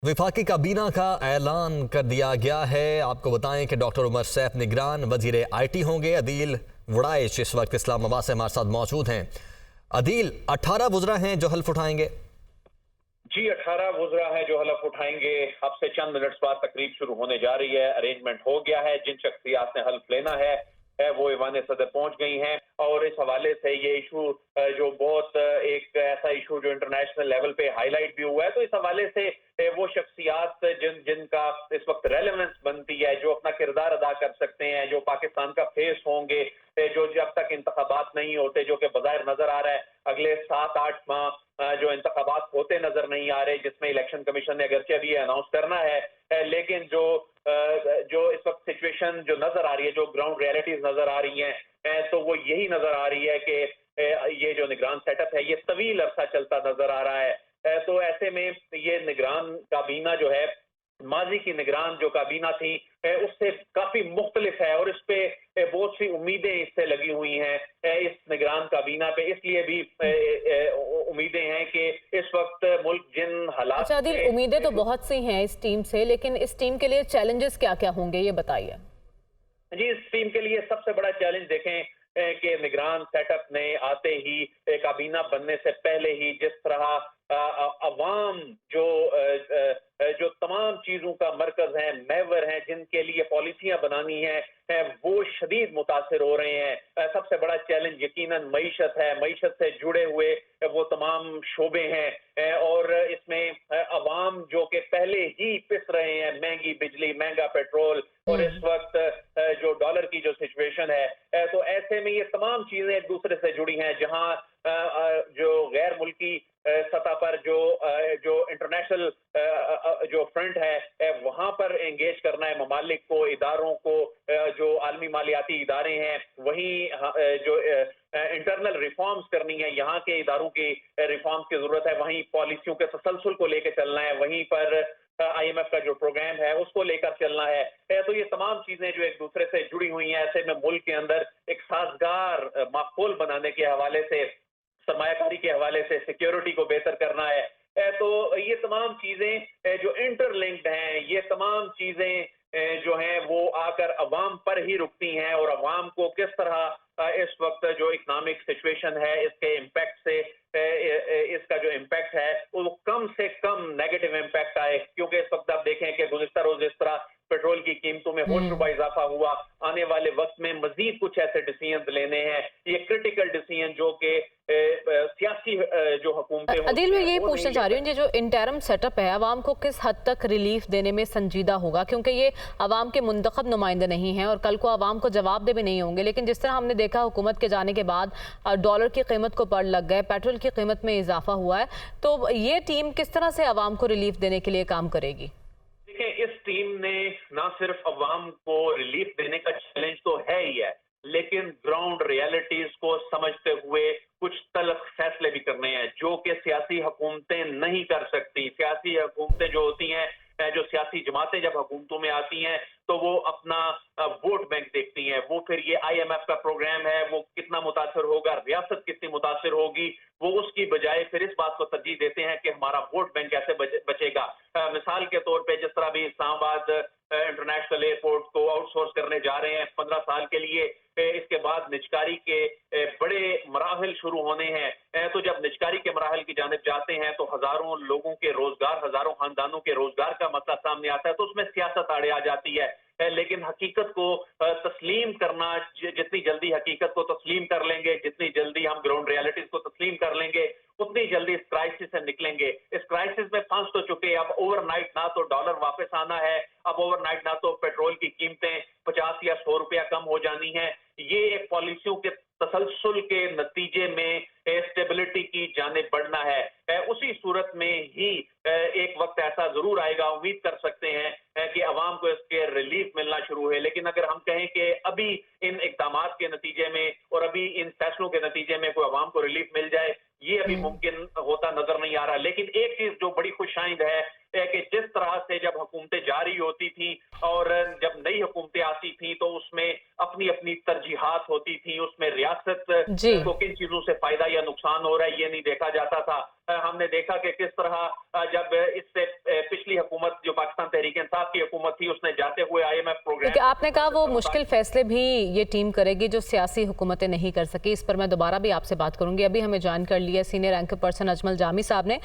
वफाकी काबीना का ऐलान कर दिया गया है। आपको बताएं कि डॉक्टर उमर सैफ निगरान वजीर IT होंगे। अदील वुड़ाइश इस वक्त इस्लामाबाद से हमारे साथ मौजूद हैं। अदील, 18 वज़रा हैं जो हल्फ उठाएंगे। जी 18 वज़रा हैं जो हलफ उठाएंगे। अब से चंद मिनट बाद तकरीब शुरू होने जा रही है। अरेंजमेंट हो गया है। जिन शख्सियात ने हल्फ लेना है वो ईवान सदर पहुंच गई हैं और इस हवाले से ये इशू जो बहुत एक ऐसा इशू जो इंटरनेशनल लेवल पे हाईलाइट भी हुआ है, तो इस हवाले से वो शख्सियात जिनका इस वक्त रेलेवेंस बनती है, जो अपना किरदार अदा कर सकते हैं, जो पाकिस्तान का फेस होंगे, जो जब तक इंतखाबात नहीं होते, जो कि बज़ाहिर नजर आ रहा है अगले 7-8 माह जो इंतखाबात होते नजर नहीं आ रहे, जिसमें इलेक्शन कमीशन ने अगरचे अभी अनाउंस करना है, लेकिन जो इस वक्त सिचुएशन जो नजर आ रही है, जो ग्राउंड रियलिटीज नजर आ रही हैं, तो वो यही नजर आ रही है कि ये जो निगरान सेटअप है ये तवील अरसा चलता नजर आ रहा है। तो ऐसे में ये निगरान काबीना जो है, माजी की निगरान जो काबीना थी उससे काफी मुख्तलिफ है और इस पे बहुत सी उम्मीदें इससे लगी हुई हैं इस निगरान काबीना पे। इसलिए भी उम्मीदें हैं कि इस वक्त मुल्क जिन हालात। अच्छा आदिल, उम्मीदें तो बहुत सी हैं इस टीम से, लेकिन इस टीम के लिए चैलेंजेस क्या क्या होंगे ये बताइए। जी, इस टीम के लिए सबसे बड़ा चैलेंज देखें कि निगरान सेटअप ने आते ही काबीना बनने से पहले ही जिस तरह अवाम जो तमाम चीजों का मरकज है, महवर हैं, जिनके लिए पॉलिसियां बनानी है, वो शदीद मुतासिर हो रहे हैं। सबसे बड़ा चैलेंज यकीनन मईशत है। मईशत से जुड़े हुए वो तमाम शोबे हैं और इसमें अवाम जो कि पहले ही पिस रहे हैं, महंगी बिजली, महंगा पेट्रोल और इस वक्त जो डॉलर की जो सिचुएशन है, तो ऐसे में ये तमाम चीजें एक दूसरे से जुड़ी हैं। जहां जो गैर मुल्की सतह पर जो इंटरनेशनल जो फ्रंट है वहां पर एंगेज करना है ममालिक को, इदारों को, जो आलमी मालियाती इदारे हैं, वहीं जो इंटरनल रिफॉर्म्स करनी है, यहाँ के इदारों की रिफॉर्म्स की जरूरत है, वहीं पॉलिसियों के तसलसल को लेकर चलना है, वहीं पर IMF का जो प्रोग्राम है उसको लेकर चलना है। तो ये तमाम चीजें जो एक दूसरे से जुड़ी हुई हैं। ऐसे में मुल्क के अंदर एक साजगार माहौल बनाने के हवाले से, सरमायाकारी के हवाले से, सिक्योरिटी को बेहतर करना है। तो ये तमाम चीजें जो इंटरलिंक्ड हैं, ये तमाम चीजें जो हैं वो आकर अवाम पर ही रुकती हैं और अवाम को किस तरह इस वक्त जो इकोनॉमिक सिचुएशन है इसके इम्पैक्ट से इसका जो इम्पैक्ट है वो कम से कम नेगेटिव इम्पैक्ट आए। क्योंकि इस वक्त आप देखें कि गुज़िश्ता रोज जिस तरह पेट्रोल की कीमतों में होशरुबा इजाफा हुआ, आने वाले वक्त में मजीद कुछ ऐसे डिसीजन लेने हैं, ये क्रिटिकल डिसीजन जो कि सियासी जो हुकूमतें। अदिल, मैं यही पूछना चाह रही हूँ, ये जो इंटरम सेटअप है अवाम को किस हद तक रिलीफ देने में संजीदा होगा, क्योंकि ये अवाम के मुंतखब नुमाइंदे नहीं हैं और कल को अवाम को जवाब दे भी नहीं होंगे। लेकिन जिस तरह हमने देखा हुकूमत के जाने के बाद डॉलर की कीमत को पड़ लग गए, पेट्रोल की कीमत में इजाफा हुआ है, तो ये टीम किस तरह से अवाम को रिलीफ देने के लिए काम करेगी? देखिए, इस टीम ने ना सिर्फ अवाम को रिलीफ देने का चैलेंज तो है ही है, लेकिन ग्राउंड रियलिटीज को समझते हुए कुछ तल्ख फैसले भी करने हैं जो कि सियासी हुकूमतें नहीं कर सकती। सियासी हुकूमतें जो होती हैं, जो सियासी जमातें जब हुकूमतों में आती हैं तो वो अपना वोट बैंक देखती हैं। वो फिर ये IMF का प्रोग्राम है वो कितना मुतासर होगा, रियासत कितनी मुतासर होगी, वो उसकी बजाय फिर इस बात को तरजीह देते हैं कि हमारा वोट बैंक कैसे बचेगा। मिसाल के तौर पे जिस तरह भी इस्लामाबाद इंटरनेशनल एयरपोर्ट को आउटसोर्स करने जा रहे हैं 15 साल के लिए, इसके बाद निजकारी के बड़े मराहल शुरू होने हैं। तो जब निजकारी के मराहल की जानिब जाते हैं तो हजारों लोगों के रोजगार, हजारों खानदानों के रोजगार का मसला सामने आता है, तो उसमें सियासत आड़े आ जाती है। लेकिन हकीकत को तस्लीम करना, जितनी जल्दी हकीकत को तस्लीम कर लेंगे, जितनी जल्दी हम ग्राउंड रियलिटीज को तस्लीम कर लेंगे, उतनी जल्दी इस क्राइसिस से निकलेंगे। इस क्राइसिस में फंस तो चुके, अब ओवरनाइट ना तो डॉलर वापस आना है, अब ओवरनाइट ना तो पेट्रोल की कीमतें 50 या 100 रुपया कम हो जानी है। ये एक पॉलिसियों के तसलसल के नतीजे में स्टेबिलिटी की जानिब बढ़ना है। उसी सूरत में ही एक वक्त ऐसा जरूर आएगा, उम्मीद कर सकते हैं कि अवाम को इसके रिलीफ मिलना शुरू है। लेकिन अगर हम कहें कि अभी इन इक़दामात के नतीजे में और अभी इन फैसलों के नतीजे में कोई अवाम को रिलीफ मिल जाए, ये अभी मुमकिन होता नजर नहीं आ रहा। लेकिन एक चीज जो बड़ी खुशाइंद है कि जिस तरह से जब हुकूमतें जारी होती थी और जब नई हुकूमतें आती थी तो उसमें अपनी अपनी तरजीहात होती थी, उसमें रियासत को किन चीजों से फायदा या नुकसान हो रहा है ये नहीं देखा जाता था। हमने देखा कि किस तरह जब इससे पिछली हुकूमत जो पाकिस्तान तहरीक इंसाफ की हुकूमत थी उसने जाते हुए IMF क्योंकि प्रोग्राम आपने कहा वो मुश्किल फैसले भी ये टीम करेगी जो सियासी हुकूमतें नहीं कर सकी। इस पर मैं दोबारा भी आपसे बात करूंगी। अभी हमें ज्वाइन कर लिया senior anchor person Ajmal Jami साहब ने।